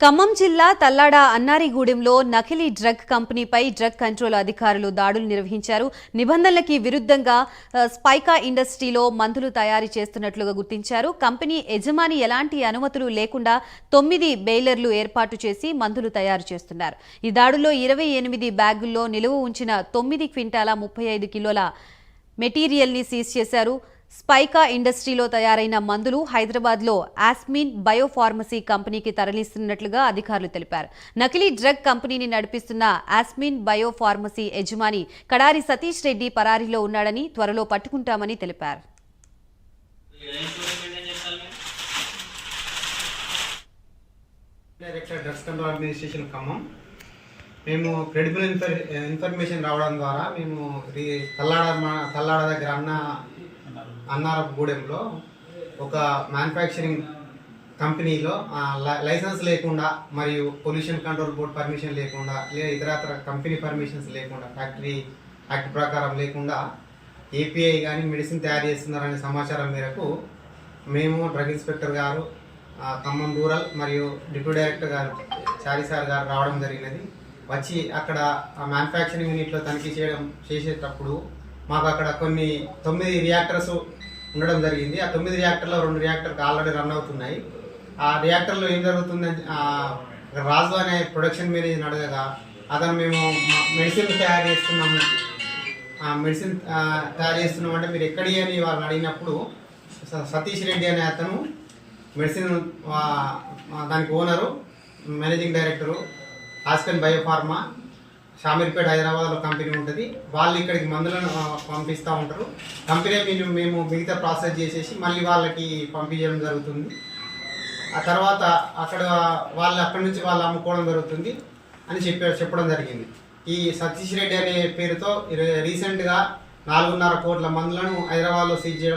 ఖమ్మం జిల్లా తల్లాడ అన్నారిగూడెంలో నకిలీ drug కంపెనీపై drug control అధికారులు దాడులు నిర్వహించారు. నిబంధనలకి విరుద్ధంగా స్పైకా ఇండస్ట్రీలో మందులు తయారు చేస్తున్నట్లుగా గుర్తించారు. కంపెనీ యజమాని ఎలాంటి అనుమతులు లేకుండా 9 బెయిలర్లు ఏర్పాటు చేసి మందులు తయారు చేస్తున్నారు. ఈ దాడుల్లో 28 బ్యాగుల్లో నిలువ ఉంచిన 9 క్వింటాల 35 కిలోల మెటీరియల్ని సీజ్ చేశారు. స్పైకా ఇండస్ట్రీలో తయారైన మందులు హైదరాబాద్లో ఆస్మిన్ బయోఫార్మసీ కంపెనీకి తరలిస్తున్నట్లుగా అధికారులు తెలిపారు. నకిలీ డ్రగ్ కంపెనీని నడిపిస్తున్న ఆస్మిన్ బయోఫార్మసీ యజమాని కడారి సతీష్ రెడ్డి పరారీలో ఉన్నాడని, త్వరలో పట్టుకుంటామని తెలిపారు. డ్రగ్స్ కంట్రోల్ అడ్మినిస్ట్రేషన్ ఖమ్మం మేము క్రెడిబుల్ ఇన్ఫర్మేషన్ రావడం ద్వారా మేము తల్లాడ దగ్గర అన్నారగూడెంలో ఒక మ్యానుఫ్యాక్చరింగ్ కంపెనీలో లైసెన్స్ లేకుండా మరియు పొల్యూషన్ కంట్రోల్ బోర్డ్ పర్మిషన్ లేకుండా లేదా ఇతరత్ర కంపెనీ పర్మిషన్స్ లేకుండా ఫ్యాక్టరీ యాక్ట్ ప్రకారం లేకుండా ఏపీఐ కానీ మెడిసిన్ తయారు చేస్తున్నారనే సమాచారం మేరకు మేము డ్రగ్ ఇన్స్పెక్టర్ గారు ఖమ్మం రూరల్ మరియు డిప్యూటీ డైరెక్టర్ గారు చారి సార్ గారు రావడం జరిగినది. వచ్చి అక్కడ ఆ మ్యానుఫ్యాక్చరింగ్ యూనిట్లో తనిఖీ చేసేటప్పుడు మాకు అక్కడ 9 రియాక్టర్స్ ఉండడం జరిగింది. ఆ 9 రియాక్టర్లో 2 రియాక్టర్కి ఆల్రెడీ రన్ అవుతున్నాయి. ఆ రియాక్టర్లో ఏం జరుగుతుందని రాజు అనే ప్రొడక్షన్ మేనేజర్ అడగగా అతను మేము మెడిసిన్ తయారు చేస్తున్నాము అంటే మీరు ఎక్కడి అని వాళ్ళని అడిగినప్పుడు సతీష్ రెడ్డి అనే అతను మెడిసిన్ దానికి owner, managing director Aspen biopharma Shamirpet హైదరాబాద్లో కంపెనీ ఉంటుంది. వాళ్ళు ఇక్కడికి మందులను పంపిస్తూ ఉంటారు. కంపెనీ మేము మిగతా ప్రాసెస్ చేసేసి మళ్ళీ వాళ్ళకి పంపించడం జరుగుతుంది. ఆ తర్వాత అక్కడి నుంచి వాళ్ళు అమ్ముకోవడం జరుగుతుంది అని చెప్పడం జరిగింది. ఈ సతీష్ రెడ్డి అనే పేరుతో రీసెంట్గా 4.5 కోట్ల మందులను హైదరాబాద్లో సీజ్ చేయడం